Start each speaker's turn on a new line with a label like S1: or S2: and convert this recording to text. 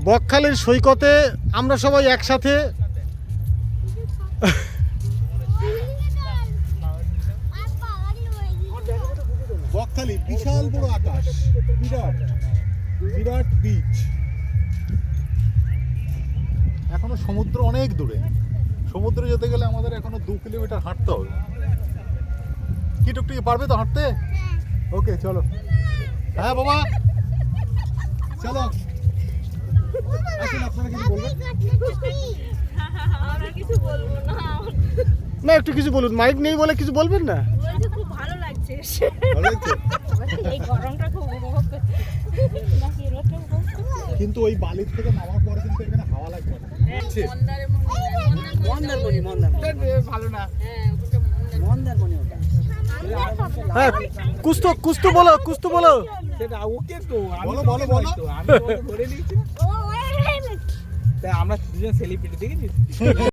S1: বকখালির সৈকতে আমরা সবাই একসাথে
S2: বকখালি বিশাল বড় আকাশ, বিরাট বিরাট বিচ। এখনো সমুদ্র অনেক দূরে, সমুদ্রে যেতে গেলে আমাদের এখনো 2 কিলোমিটার হাঁটতে হবে। কি টুকটুকি পারবে তো হাঁটতে? ওকে চলো। হ্যাঁ বাবা চলো, আসুন। আপনারা কিছু বলবেন?
S3: আমরা কিছু বলবো না।
S1: না, একটু কিছু বলুন। মাইক নেই বলে কিছু বলবেন না?
S3: বলছি খুব ভালো লাগছে।
S2: ভালো লাগছে?
S3: এই গরমটা খুব উপভোগ করছি। নাকি রোদটা উপভোগ করছি?
S2: কিন্তু ওই বালির থেকে নামার পরে কিন্তু এখানে হাওয়া লাগবে না।
S4: মন্দারমণি
S3: ভালো না।
S4: মন্দারমণি ওটা
S1: হ্যাঁ, কুছ তো বলো।
S4: সেটা ওকে তো
S2: বলো, বলো, বলো।
S4: আমি ধরে নিয়েছি।
S3: ও
S4: তা আমরা দুজন সেলিব্রিটি দেখেছিস?